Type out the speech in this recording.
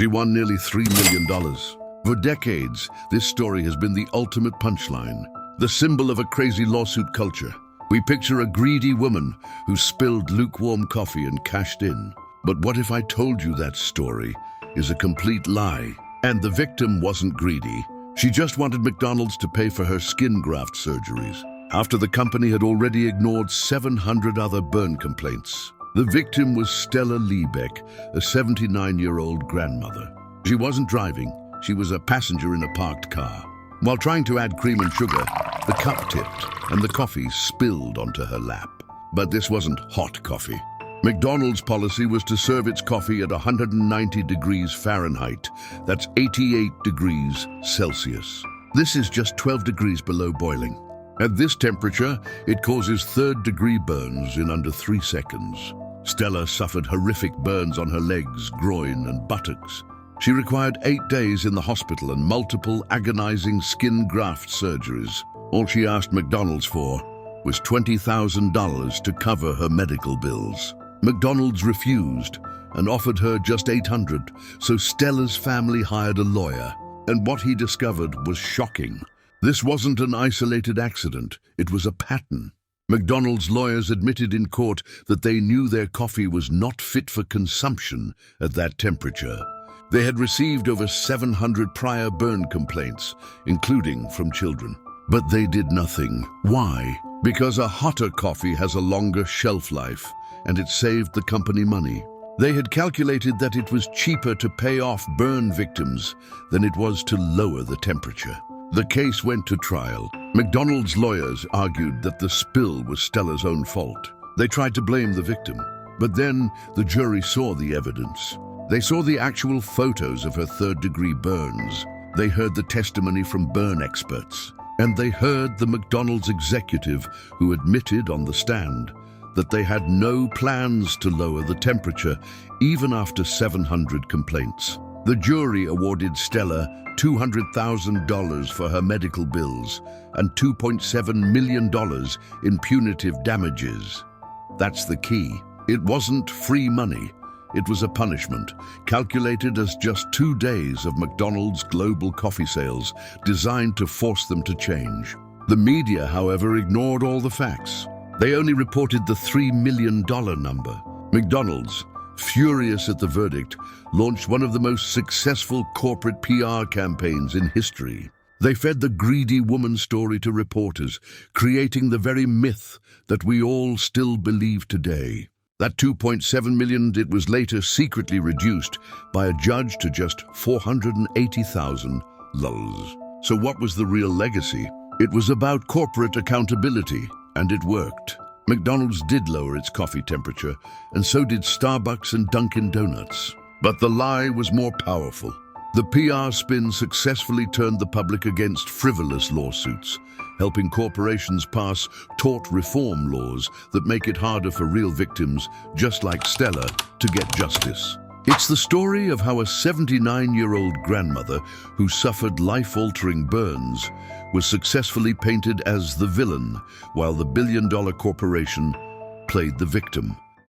She won nearly $3 million. For decades, this story has been the ultimate punchline, the symbol of a crazy lawsuit culture. We picture a greedy woman who spilled lukewarm coffee and cashed in. But what if I told you that story is a complete lie? And the victim wasn't greedy. She just wanted McDonald's to pay for her skin graft surgeries, after the company had already ignored 700 other burn complaints. The victim was Stella Liebeck, a 79-year-old grandmother. She wasn't driving. She was a passenger in a parked car. While trying to add cream and sugar, the cup tipped and the coffee spilled onto her lap. But this wasn't hot coffee. McDonald's policy was to serve its coffee at 190 degrees Fahrenheit. That's 88 degrees Celsius. This is just 12 degrees below boiling. At this temperature, it causes third-degree burns in under 3 seconds. Stella suffered horrific burns on her legs, groin, and buttocks. She required 8 days in the hospital and multiple agonizing skin graft surgeries. All she asked McDonald's for was $20,000 to cover her medical bills. McDonald's refused and offered her just $800, so Stella's family hired a lawyer. And what he discovered was shocking. This wasn't an isolated accident, it was a pattern. McDonald's lawyers admitted in court that they knew their coffee was not fit for consumption at that temperature. They had received over 700 prior burn complaints, including from children. But they did nothing. Why? Because a hotter coffee has a longer shelf life, and it saved the company money. They had calculated that it was cheaper to pay off burn victims than it was to lower the temperature. The case went to trial. McDonald's lawyers argued that the spill was Stella's own fault. They tried to blame the victim, but then the jury saw the evidence. They saw the actual photos of her third-degree burns. They heard the testimony from burn experts. And they heard the McDonald's executive who admitted on the stand that they had no plans to lower the temperature, even after 700 complaints. The jury awarded Stella $200,000 for her medical bills and $2.7 million in punitive damages. That's the key. It wasn't free money. It was a punishment, calculated as just 2 days of McDonald's global coffee sales, designed to force them to change. The media, however, ignored all the facts. They only reported the $3 million number. McDonald's, furious at the verdict, launched one of the most successful corporate PR campaigns in history. They fed the greedy woman story to reporters, creating the very myth that we all still believe today. That $2.7 million, it was later secretly reduced by a judge to just $480,000. So what was the real legacy? It was about corporate accountability, and it worked. McDonald's did lower its coffee temperature, and so did Starbucks and Dunkin' Donuts. But the lie was more powerful. The PR spin successfully turned the public against frivolous lawsuits, helping corporations pass tort reform laws that make it harder for real victims, just like Stella, to get justice. It's the story of how a 79-year-old grandmother who suffered life-altering burns was successfully painted as the villain, while the billion-dollar corporation played the victim.